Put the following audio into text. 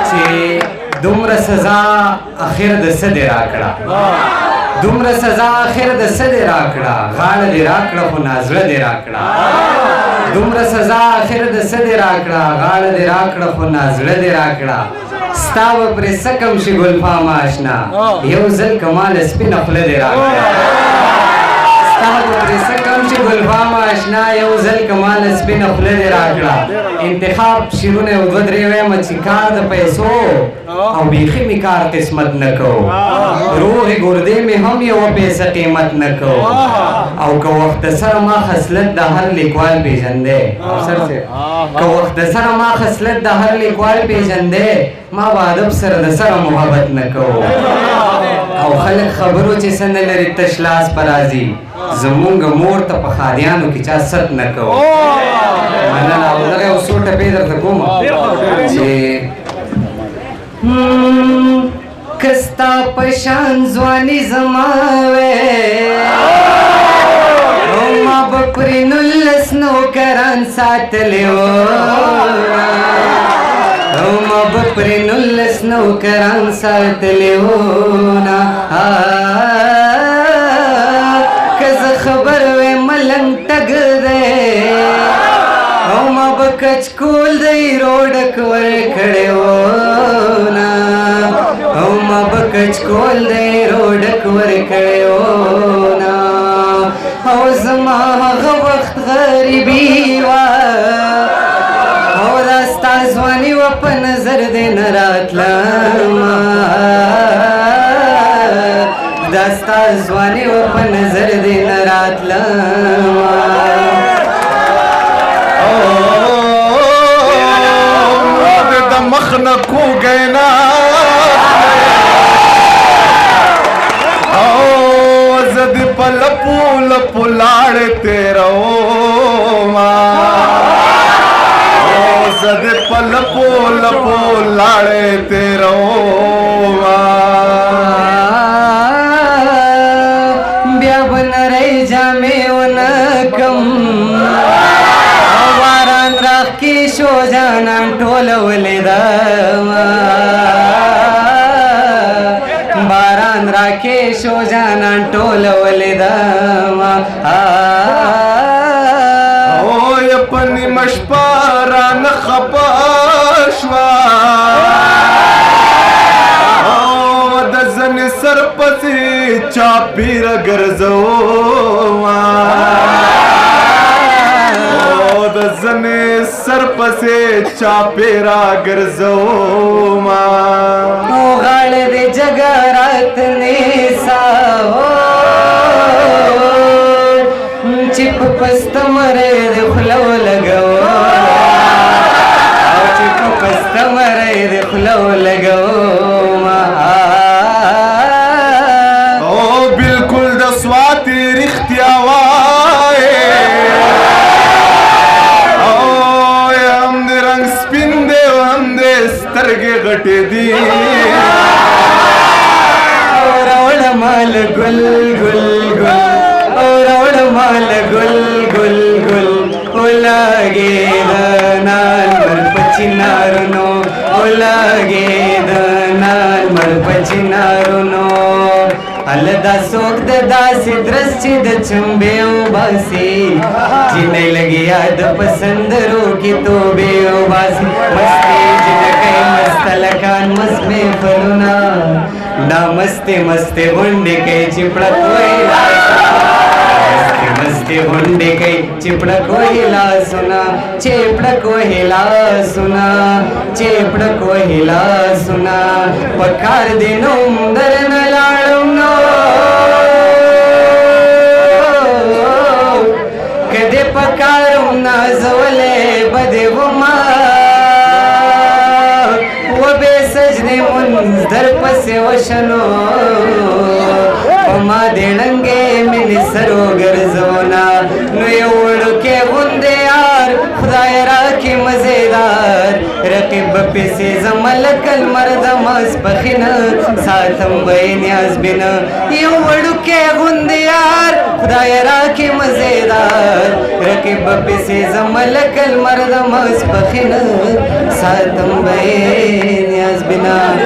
چې دومره سزا اخر د څه دې راکړه دومره سزا اخر د څه دې راکړه غاړه دې راکړه خو نازړه دې راکړه دومره سزا اخر د څه دې راکړه غاړه دې راکړه خو نازړه دې راکړه ستا به پرې څه کم شي ګلفام آشنا یو ځل کمال سپینه خوله دې راکړه ستا به پرې څه کم شي ګلفام آشنا یو ځل کمال سپینه خوله دې راکړه انتخاب شیرونه یو دوه درې وایم چې کار د پیسو او بیخي مې کار قسمت نه کوو روح ګردې مې هم یوه پیسه قیمت نه کوو او که وخت سره ما خصلت د هر لیکوال پیژندی که وخت سره ما خصلت د هر لیکوال پیژندی ما به ادب سره د سره محبت نه کوو او خلک خبرو چې څه نه لري تش لاس په راځي زمونږ مور ته په خادیانو کې چا ست نه کوو مننه او دغه یو څو ټپې درته کوم چې کستا پشان ځواني زما وې ما به پرې 19 نوکران ساتلي وو ما به پرې 19 نوکران ساتلي وو که زه خبر وې ملنګ ټګ دی او ما به کچکول دی روډک ورکړی وو او ما به کچکول دی روډک ورکړی وو او زما هغه وخت غریبي وه او دا ستا ځواني وه په نظر دې نه راتلمه دا ستا ځواني وه په نظر دې نه راتلمه د مخ نه کوږی نه زه دې په لپو لپو لاړې تېرومه زه دې په لپو لپو لاړې تېرومه بیا به نری جامې ونه کم باران راښکې شو جانان ټوله ولیدمه باران راکې شو جانان ټوله ولیدمه اوی په نیمه شپه رانه خفه شوه د زنې سر پسې چاپېره ګرځومه د زنې سر پسې چاپېره ګرځومه او غاړه دې جګه راتنیسه چې په پسته مری دې خوله ولګوه او چې په پسته مری دې خوله ولګومه او بلکل د سواتې رښتیا وایې سترګې غټې دي او راوړه مال ګل ګل ګل او راوړه مال ګل ګل ګل ولګې د نال په چنارونو ولګې د نال په چنارونو الدا څوک د داسې درس چې د چمبې وباسي جینۍ لګیا د پسندرو کې توبې وباسي مستې جنکۍ مستلکان مست محفلونه دا مستې مستې غونډې کوي چې پړک وایي مستې مستې غونډې کوي چې پړک وایي لاسونه چې پړک وایي لاسونه چې پړک وایي لاسونه په کار دې نوم درنه لاړم نو کدی پکارم نازولې بدې وما و به سجدې منځ در پسې وشنو په ما دې ړنګې مینې سر وګرځونه نو یو وړوکی غوندې یار خدای راکړي مزېدار رقیب به پسې ځمه لکه لمر د ماسپښینه ساتم به یې نیاز بینه یو وړوکی غوندې یار خدای راکړي مزېدار رقیب به پسې ځمه لکه لمر د ماسپښینه ساتم به یې ربنا